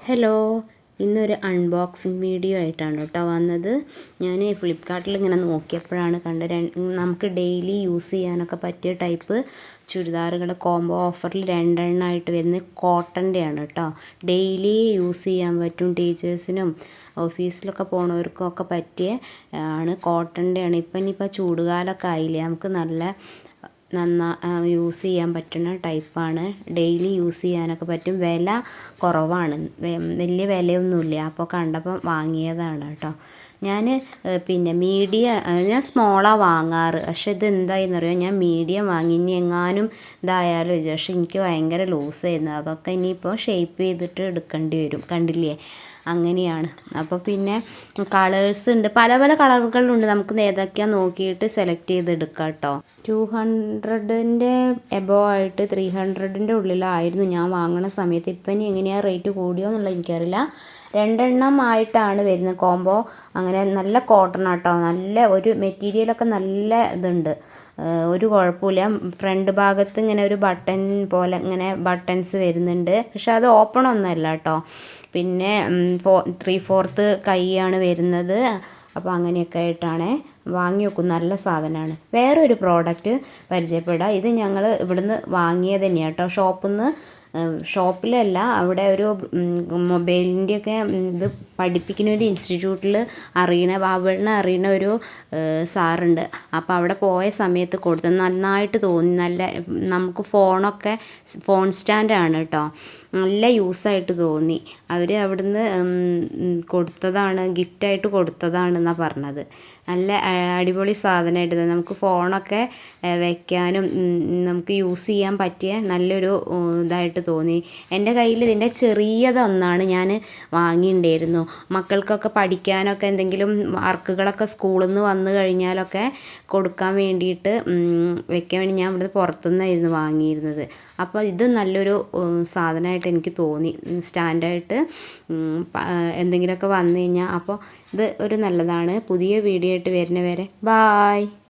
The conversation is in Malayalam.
ഹലോ, ഇന്നൊരു അൺബോക്സിങ് വീഡിയോ ആയിട്ടാണ് കേട്ടോ വന്നത്. ഞാൻ ഫ്ലിപ്കാർട്ടിൽ ഇങ്ങനെ നോക്കിയപ്പോഴാണ് നമുക്ക് ഡെയിലി യൂസ് ചെയ്യാനൊക്കെ പറ്റിയ ടൈപ്പ് ചുരിദാറുകൾ കോംബോ ഓഫറിൽ 2 എണ്ണമായിട്ട് വരുന്നത് കോട്ടൻ്റെയാണ് കേട്ടോ. ഡെയിലി യൂസ് ചെയ്യാൻ പറ്റും, ടീച്ചേഴ്സിനും ഓഫീസിലൊക്കെ പോണവർക്കും ഒക്കെ പറ്റിയ ആണ്. കോട്ടൻ്റെയാണ്. ഇനിയിപ്പോൾ ചൂടുകാലമൊക്കെ ആയില്ലേ, നമുക്ക് യൂസ് ചെയ്യാൻ പറ്റുന്ന ടൈപ്പാണ്. ഡെയിലി യൂസ് ചെയ്യാനൊക്കെ പറ്റും. വില കുറവാണ്, വലിയ വിലയൊന്നുമില്ല. അപ്പോൾ കണ്ടപ്പോൾ വാങ്ങിയതാണ് കേട്ടോ. ഞാൻ ഞാൻ സ്മോളാണ് വാങ്ങാറ്. പക്ഷെ ഇത് എന്തായെന്ന് അറിയാം, ഞാൻ മീഡിയം വാങ്ങി. ഇനി എങ്ങാനും ഇതായാലും പക്ഷെ എനിക്ക് ഭയങ്കര ലൂസായിരുന്നു. അതൊക്കെ ഇനിയിപ്പോൾ ഷേപ്പ് ചെയ്തിട്ട് എടുക്കേണ്ടി വരും. കണ്ടില്ലേ, അങ്ങനെയാണ്. അപ്പോൾ പിന്നെ കളേഴ്സ് ഉണ്ട്, പല പല കളറുകളുണ്ട്. നമുക്ക് ഏതൊക്കെയാണ് നോക്കിയിട്ട് സെലക്ട് ചെയ്ത് എടുക്കാം കേട്ടോ. 200ൻ്റെ എബോ ആയിട്ട് 300ൻ്റെ ഉള്ളിലായിരുന്നു ഞാൻ വാങ്ങുന്ന സമയത്ത്. ഇപ്പം ഇനി എങ്ങനെയാണ് റേറ്റ് കൂടിയോ എന്നുള്ളത് എനിക്കറിയില്ല. 2 എണ്ണം ആയിട്ടാണ് വരുന്നത് കോംബോ. അങ്ങനെ നല്ല കോട്ടൺ ആട്ടോ, നല്ല ഒരു മെറ്റീരിയലൊക്കെ നല്ല ഇതുണ്ട്, ഒരു കുഴപ്പമില്ല. ഫ്രണ്ട് ഭാഗത്ത് ഇങ്ങനെ ഒരു ബട്ടൺ പോലെ ഇങ്ങനെ ബട്ടൺസ് വരുന്നുണ്ട്. പക്ഷെ അത് ഓപ്പൺ ഒന്നുമല്ല കേട്ടോ. പിന്നെ 3/4 കൈയാണ് വരുന്നത്. അപ്പോൾ അങ്ങനെയൊക്കെ ആയിട്ടാണ് വാങ്ങി വെക്കും. നല്ല സാധനമാണ്. വേറൊരു പ്രോഡക്റ്റ് പരിചയപ്പെടാം. ഇത് ഞങ്ങൾ ഇവിടുന്ന് വാങ്ങിയത് തന്നെയാണ് കേട്ടോ, ഷോപ്പിലല്ല. അവിടെ ഒരു മൊബൈലിൻ്റെയൊക്കെ ഇത് പഠിപ്പിക്കുന്ന ഒരു ഇൻസ്റ്റിറ്റ്യൂട്ടിൽ അറിയണ ഒരു സാറുണ്ട്. അപ്പോൾ അവിടെ പോയ സമയത്ത് കൊടുത്തത് നന്നായിട്ട് തോന്നി. നമുക്ക് ഫോൺ സ്റ്റാൻഡാണ് കേട്ടോ, നല്ല യൂസായിട്ട് തോന്നി. അവർ അവിടുന്ന് കൊടുത്തതാണ്, ഗിഫ്റ്റായിട്ട് കൊടുത്തതാണെന്നാണ് പറഞ്ഞത്. നല്ല അടിപൊളി സാധനമായിട്ട് തോന്നി. നമുക്ക് ഫോണൊക്കെ വെക്കാനും നമുക്ക് യൂസ് ചെയ്യാൻ പറ്റിയ നല്ലൊരു ഇതായിട്ട് തോന്നി. എൻ്റെ കയ്യിൽ ഇതിൻ്റെ ചെറിയതൊന്നാണ് ഞാൻ വാങ്ങിയിട്ടുണ്ടായിരുന്നു. മക്കൾക്കൊക്കെ പഠിക്കാനൊക്കെ എന്തെങ്കിലും വർക്കുകളൊക്കെ സ്കൂളിൽ നിന്ന് വന്നു കഴിഞ്ഞാലൊക്കെ കൊടുക്കാൻ വേണ്ടിയിട്ട് വെക്കാൻ വേണ്ടി ഞാൻ ഇവിടുന്ന് പുറത്തുനിന്നായിരുന്നു വാങ്ങിയിരുന്നത്. അപ്പോൾ ഇത് നല്ലൊരു സാധനമായിട്ട് എനിക്ക് തോന്നി, സ്റ്റാൻഡായിട്ട് എന്തെങ്കിലുമൊക്കെ വന്നു കഴിഞ്ഞാൽ. അപ്പോൾ ഇത് ഒരു നല്ലതാണ്. പുതിയ വീഡിയോ ആയിട്ട് വരുന്നവരെ ബായ്.